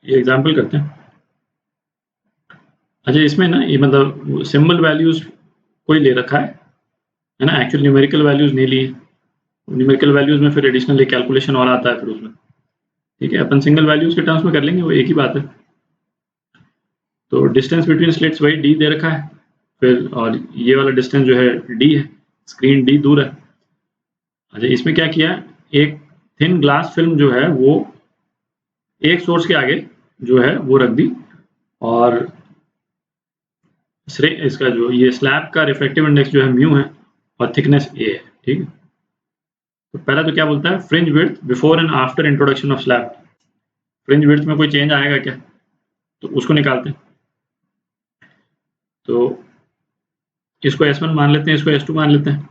ये एग्जाम्पल करते हैं। अच्छा, इसमें ना ये मतलब सिंबल वैल्यूज कोई ले रखा है ना, एक्चुअल न्यूमेरिकल वैल्यूज नहीं ली। न्यूमेरिकल वैल्यूज में फिर एडिशनल एक कैलकुलेशन और आता है फिर उसमें, ठीक है। अपन सिंगल वैल्यूज के टर्म्स में कर लेंगे, वो एक ही बात है। तो डिस्टेंस बिटवीन स्लिट्स वही डी दे रखा है, फिर और ये वाला डिस्टेंस जो है डी है, स्क्रीन डी दूर है। अच्छा, इसमें क्या किया, एक थिन ग्लास फिल्म जो है वो एक सोर्स के आगे जो है वो रख दी, और इसका जो ये स्लैब का रिफ्लेक्टिव इंडेक्स जो है म्यू है और थिकनेस ए है, ठीक है। तो पहला तो क्या बोलता है, fringe width before and after introduction of slab. Fringe width में कोई चेंज आएगा क्या, तो उसको निकालते हैं। तो इसको S1 मान लेते हैं, इसको S2 मान लेते हैं,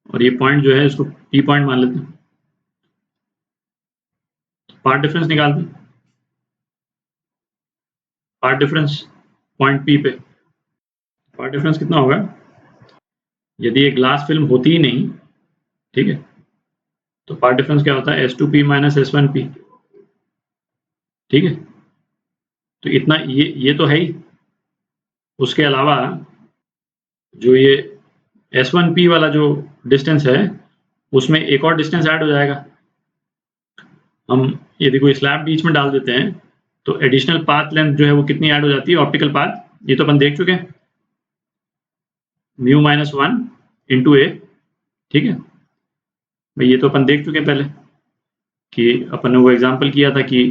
और ये पॉइंट जो है इसको P पॉइंट मान लेते हैं। पार्ट डिफरेंस निकालते हैं, पार्ट डिफरेंस पॉइंट P पे, पार्ट डिफरेंस कितना होगा, यदि ये ग्लास फिल्म होती ही नहीं, ठीक है, तो पार्ट डिफरेंस क्या होता है, S2P माइनस S1P, ठीक है। तो इतना ये तो है ही, उसके अलावा जो ये S1P वाला जो डिस्टेंस है उसमें एक और डिस्टेंस ऐड हो जाएगा। हम यदि कोई स्लैब बीच में डाल देते हैं तो एडिशनल पाथ लेंथ जो है वो कितनी ऐड हो जाती है, ऑप्टिकल पाथ, ये तो अपन देख चुके हैं, म्यू माइनस 1 इंटू ए, ठीक है भाई, ये तो अपन देख चुके हैं पहले कि अपन ने वो एग्जांपल किया था कि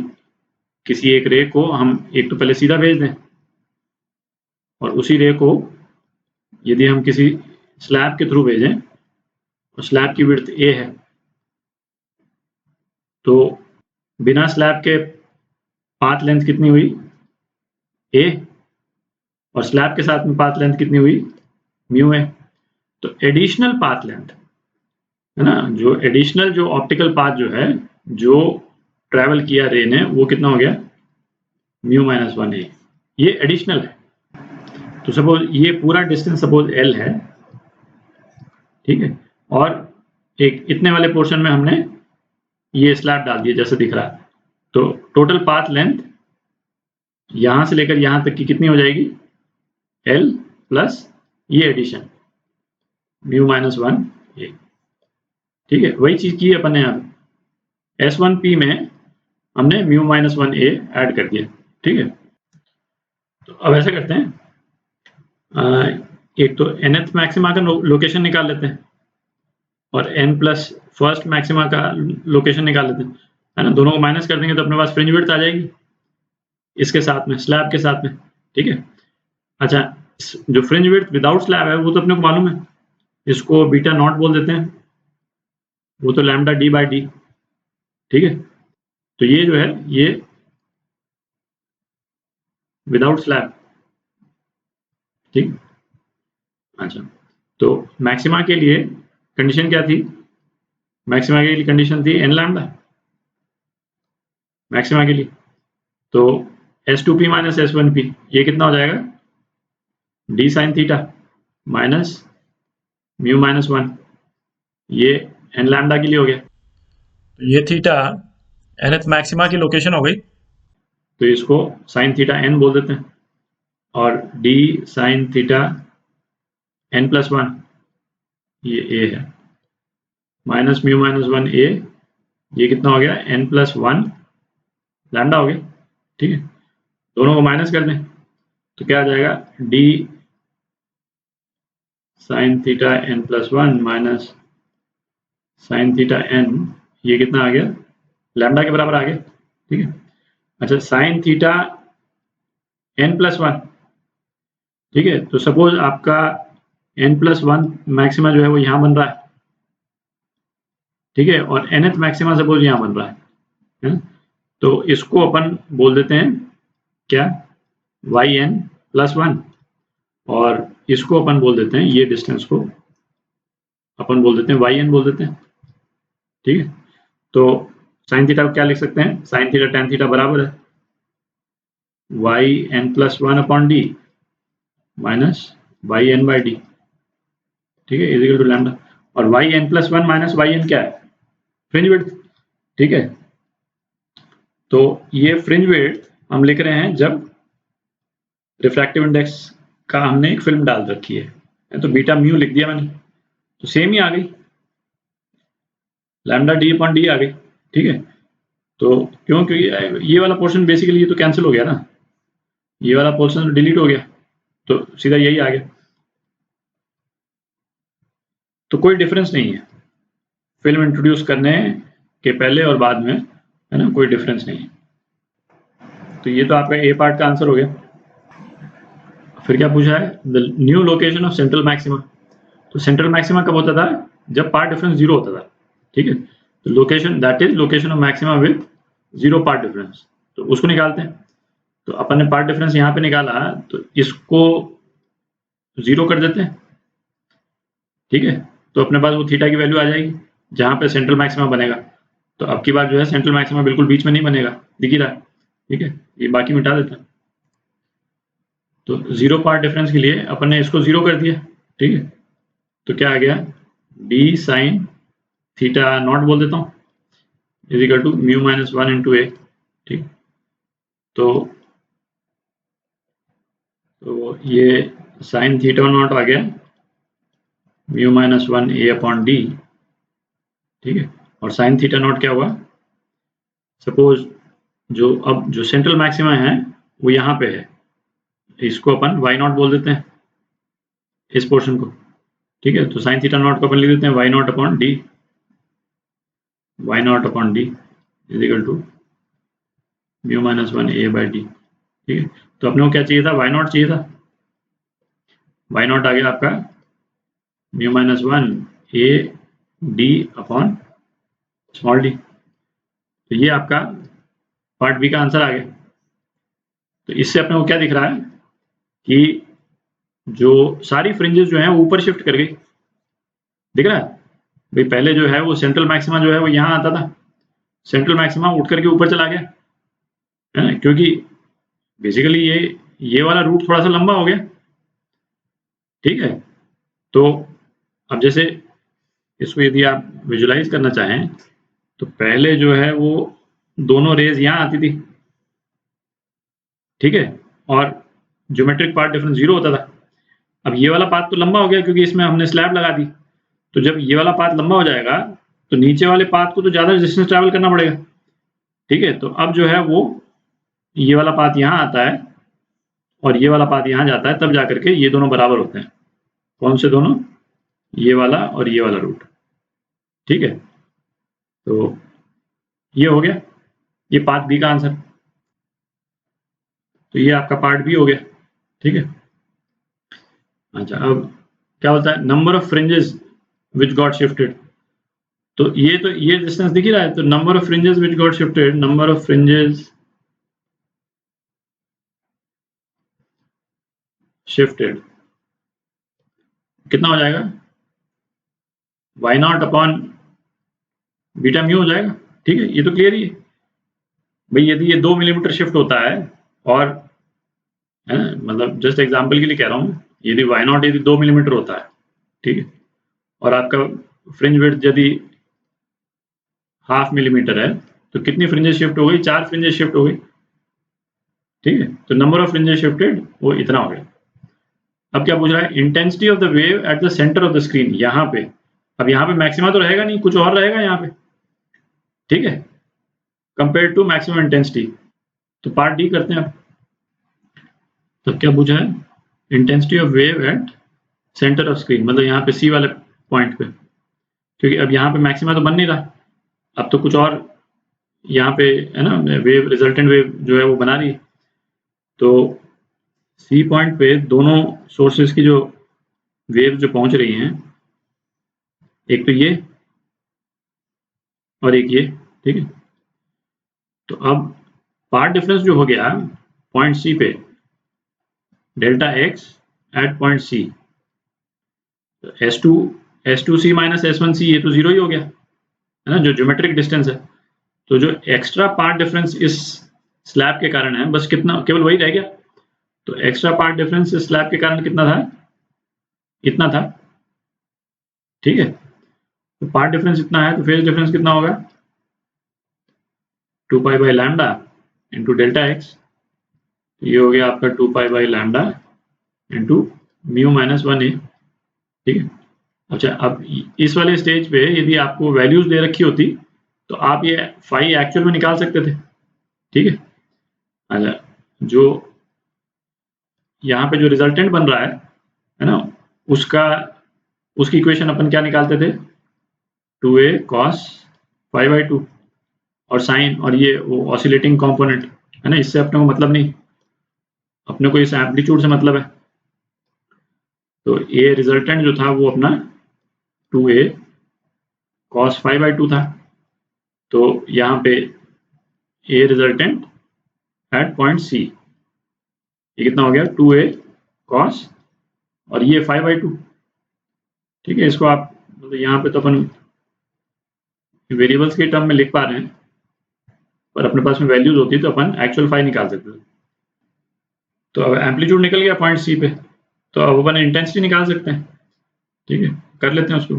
किसी एक रे को हम एक तो पहले सीधा भेज दें, और उसी रे को यदि हम किसी स्लैब के थ्रू भेजें और स्लैब की विड्थ ए है, तो बिना स्लैब के पाथ लेंथ कितनी हुई, ए, और स्लैब के साथ में पाथ लेंथ कितनी हुई, म्यू ए। तो एडिशनल पाथ लेंथ है ना, जो एडिशनल जो ऑप्टिकल पाथ जो है जो ट्रैवल किया रे ने, वो कितना हो गया, म्यू माइनस 1 ए, ये एडिशनल है। तो सपोज ये पूरा डिस्टेंस सपोज एल है, ठीक है, और एक इतने वाले पोर्शन में हमने ये स्लैब डाल दिया जैसे दिख रहा है, तो टोटल पाथ लेंथ यहां से लेकर यहां तक की कितनी हो जाएगी, एल प्लस ये एडिशन म्यू माइनस 1 ए, ठीक है। वही चीज की अपन ने यहाँ S1P में हमने म्यू माइनस 1 ए ऐड कर दिया, ठीक है। तो अब ऐसा करते हैं, एक तो nth मैक्सिमा का लोकेशन निकाल लेते हैं और n प्लस फर्स्ट मैक्सिमा का लोकेशन निकाल लेते हैं, है ना। दोनों को माइनस कर देंगे तो अपने पास फ्रिंज विड्थ आ जाएगी इसके साथ में, स्लैब के साथ में, ठीक है। अच्छा, जो फ्रिंज विड्थ विदाउट स्लैब है वो तो अपने को मालूम है, इसको बीटा नॉट बोल देते हैं, वो तो लैम्डा डी बाई डी, ठीक है। तो ये जो है ये विदाउट स्लैब, ठीक। अच्छा, तो मैक्सिमा के लिए कंडीशन क्या थी, मैक्सिमा के लिए कंडीशन थी एन लैम्डा मैक्सिमा के लिए, तो S2P माइनस S1P ये कितना हो जाएगा, D sine theta minus mu minus 1, ये एन लैम्डा के लिए हो गया। तो ये थीटा nth मैक्सिमा की लोकेशन हो गई, तो इसको साइन थीटा n बोल देते हैं, और D sine theta n plus 1 ये a है, माइनस म्यू माइनस 1 a, ये कितना हो गया, n प्लस 1 लैम्डा हो गया, ठीक है। दोनों को माइनस कर दें तो क्या आ जाएगा, D sine theta n plus 1 minus sine theta n, ये कितना आ गया, लैम्डा के बराबर आ गया, ठीक है। अच्छा, साइन थीटा n प्लस 1, ठीक है। तो सपोज आपका n प्लस 1 मैक्सिमा जो है वो यहाँ बन रहा है, ठीक है, और nth मैक्सिमा सपोज यहाँ बन रहा है, तो इसको अपन बोल देते हैं क्या, yn प्लस 1, और इसको अपन बोल देते हैं, ये डिस्टेंस को अपन बोल देते हैं yn बोल देते हैं, ठीक है। तो साइन थीटा को क्या लिख सकते हैं, साइन थीटा tan थीटा बराबर है yn plus 1 upon D minus yn by d, ठीक है, इज इक्वल टू लैम्डा, और yn प्लस 1 माइनस yn क्या है, फ्रिंज विड्थ, ठीक है। तो ये फ्रिंज विड्थ हम लिख रहे हैं जब रिफ्रैक्टिव इंडेक्स का हमने एक फिल्म डाल रखी है तो बीटा म्यू लिख दिया मैंने, तो सेम ही आ गई, लैम्डा डी अपॉन डी आ गई। ठीक है, तो क्योंकि ये वाला पोर्शन बेसिकली ये तो कैंसिल हो गया ना, ये वाला पोर्शन डिलीट हो गया, तो सीधा यही आ गया, तो कोई डिफरेंस नहीं है फिल्म इंट्रोड्यूस करने के पहले और बाद में, है ना, कोई डिफरेंस नहीं है। तो ये तो आपका ए पार्ट का आंसर हो गया। फिर क्या पूछा है, the new location of central maxima. तो सेंट्रल मैक्सिमा कब होता था, जब पार्ट डिफरेंस 0 होता था। ठीक है, तो location that is location of maxima with 0 path difference, तो उसको निकालते हैं। तो अपन ने पार्ट डिफरेंस यहाँ पे निकाला, तो इसको 0 कर देते हैं। ठीक है, तो अपने पास वो थीटा की वैल्यू आ जाएगी जहाँ पे सेंट्रल मैक्सिमा बनेगा। तो अब की बार जो है सेंट्रल मैक्सिमा बिल्कुल बीच में नहीं बनेगा, दिख ही रहा है। ठीक है, ये बाकी मिटा देते हैं। तो 0 पार्ट डिफरेंस के लिए अपन ने इसको 0 कर दिया। ठीक है, तो क्या आ गया, डी साइन थीटा नॉट बोल देता हूँ is equal to mu minus 1 into A. ठीक, तो ये साइन थीटा नॉट आ गया mu minus 1 A upon D. ठीक है, और साइन थीटा नॉट क्या हुआ, सपोज जो अब जो सेंट्रल मैक्सिमा है वो यहाँ पे है, इसको अपन वाई नॉट बोल देते हैं इस पोर्शन को। ठीक है, तो साइन थीटा नॉट को अपन लिख देते हैं y not upon d, y not upon d is equal to mu minus 1 a by d. ठीक है, तो अपने को क्या चाहिए था, वाई नॉट चाहिए था, वाई नॉट आ गया आपका mu minus 1 A D upon small D. तो ये आपका पार्ट बी का आंसर आ गया। तो इससे अपने को क्या दिख रहा है कि जो सारी फ्रिंजेस जो हैं वो ऊपर शिफ्ट कर गई, दिख रहा है भाई। पहले जो है वो सेंट्रल मैक्सिमा जो है वो यहाँ आता था, सेंट्रल मैक्सिमा उठ करके ऊपर चला गया, है ना, क्योंकि बेसिकली ये वाला रूट थोड़ा सा लंबा हो गया। ठीक है, तो अब जैसे इसको यदि आप विजुलाइज करना चाहें तो पहले जो है वो दोनों रेज यहाँ आती थी। ठीक है, और ज्योमेट्रिक पार्ट डिफरेंस 0 होता था। अब ये वाला पाथ तो लंबा हो गया क्योंकि इसमें हमने स्लैब लगा दी, तो जब ये वाला पाथ लंबा हो जाएगा तो नीचे वाले पाथ को तो ज़्यादा रेजिस्टेंस ट्रैवल करना पड़ेगा। ठीक है, तो अब जो है वो ये वाला पाथ यहाँ आता है और ये वाला पाथ यहाँ जाता है, तब जाकर के ये दोनों बराबर होते हैं। कौन से दोनों, ये वाला और ये वाला रूट। ठीक है, तो ये हो गया, ये पार्ट बी का आंसर। तो ये आपका पार्ट बी हो गया। ठीक है, अच्छा अब क्या बोलता है, number of fringes which got shifted. तो ये डिस्टेंस दिख ही रहा है, तो number of fringes which got shifted, number of fringes shifted कितना हो जाएगा, y not upon beta mu हो जाएगा। ठीक है, ये तो क्लियर ही है भाई। यदि ये 2 मिलीमीटर शिफ्ट होता है, और है मतलब जस्ट एग्जांपल के लिए कह रहा हूँ, यदि वाई नॉट यदि 2 मिलीमीटर होता है, ठीक है, और आपका फ्रिंज विड्थ यदि 0.5 मिलीमीटर है, तो कितनी फ्रिंजेस शिफ्ट हो गई, 4 फ्रिंजेस शिफ्ट हो गई। ठीक है, तो नंबर ऑफ फ्रिंजेस शिफ्टेड वो इतना हो गया। अब क्या पूछ रहा है, intensity of the wave at the centre of the screen. यहाँ पे अब यहाँ पे मैक्सिमा तो रहेगा नहीं, कुछ और रहेगा यहाँ पे। ठीक है, कंपेयर टू मैक्सिमम इंटेंसिटी। तो पार्ट डी करते हैं अब। तो क्या पूछा है, intensity of wave at centre of screen, मतलब यहाँ पे सी वाले पॉइंट पे, क्योंकि अब यहाँ पे मैक्सिमा तो बन नहीं रहा, अब तो कुछ और यहाँ पे है ना, वेव रिजल्टेंट वेव जो है वो बना रही है। तो सी पॉइंट पे दोनों सोर्सेस की जो वेव जो पहुंच रही हैं, एक तो ये और एक ये। ठीक है, तो अब पार्ट डिफरेंस जो हो गया पॉइंट सी पे, delta x at point c, S2C माइनस S1C, ये तो 0 ही हो गया, है ना, जो ज्योमेट्रिक डिस्टेंस है। तो जो एक्स्ट्रा पार्ट डिफरेंस इस स्लैब के कारण है, बस कितना, केवल वही रह गया। तो एक्स्ट्रा पार्ट डिफरेंस इस स्लैब के कारण कितना था, इतना था। ठीक है, तो पार्ट डिफरेंस इतना है, तो फेज डिफरेंस कितना होगा, 2 pi by lambda into delta x. तो ये हो गया आपका 2π/λ इंटू म्यू माइनस 1a। ठीक है। अच्छा, अब इस वाले स्टेज पे यदि आपको वैल्यूज दे रखी होती तो आप ये फाई एक्चुअल में निकाल सकते थे। ठीक है। अच्छा, जो यहाँ पे जो रिजल्टेंट बन रहा है ना, उसकी इक्वेशन अपन क्या निकालते थे, 2a cos π/2 और साइन और ये वो ऑसिलेटिंग कंपोनेंट है ना, इससे अपने को मतलब नहीं, अपने को इस एम्पलीट्यूड से मतलब है। तो ए रिजल्टेंट जो था वो अपना 2a cos π/2 था। तो यहाँ पे ए रिजल्टेंट एट पॉइंट सी, ये कितना हो गया 2a cos और ये 5/2। ठीक है। इसको आप मतलब यहाँ पे तो अपन वेरिएबल्स के टर्म में लिख पा रहे हैं, पर अपने पास में वैल्यूज होती तो अपन एक्चुअल फाई निकाल सकते थे। तो अब एम्पलीट्यूड निकल गया पॉइंट सी पे, तो अब अपन इंटेंसिटी निकाल सकते हैं। ठीक है, कर लेते हैं उसको।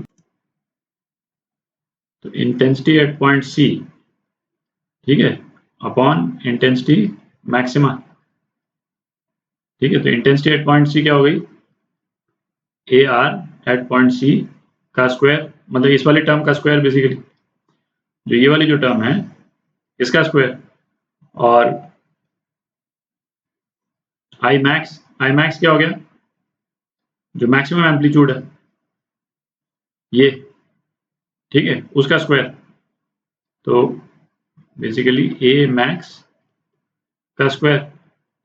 तो इंटेंसिटी एट पॉइंट सी, ठीक है, अपॉन इंटेंसिटी मैक्सिमा। ठीक है। तो इंटेंसिटी एट पॉइंट सी क्या हो गई, A R at point C का स्क्वायर, मतलब इस वाले टर्म का स्क्वायर, बेसिकली जो ये वाली जो टर्म है इसका स्क्वायर, और आई मैक्स क्या हो गया, जो मैक्सिमम एम्पलीट्यूड है ये, ठीक है, उसका स्क्वायर। तो बेसिकली ए मैक्स का स्क्वायर,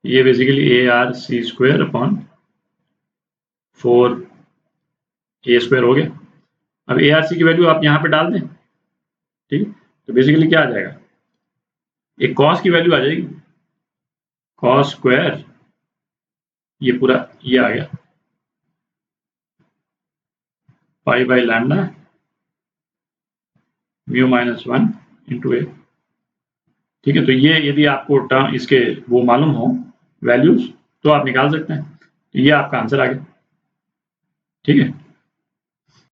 ये basically a r c square upon 4 a square हो गया। अब ए आर सी की वैल्यू आप यहाँ पे डाल दें। ठीक है। तो बेसिकली क्या आ जाएगा, एक कॉस की वैल्यू आ जाएगी, कॉस स्क्वायर, ये पूरा ये आ गया π/λ म्यू माइनस 1 इंटू ए। ठीक है। तो ये यदि आपको टर्म इसके वो मालूम हो वैल्यूज तो आप निकाल सकते हैं। तो ये आपका आंसर आ गया। ठीक है।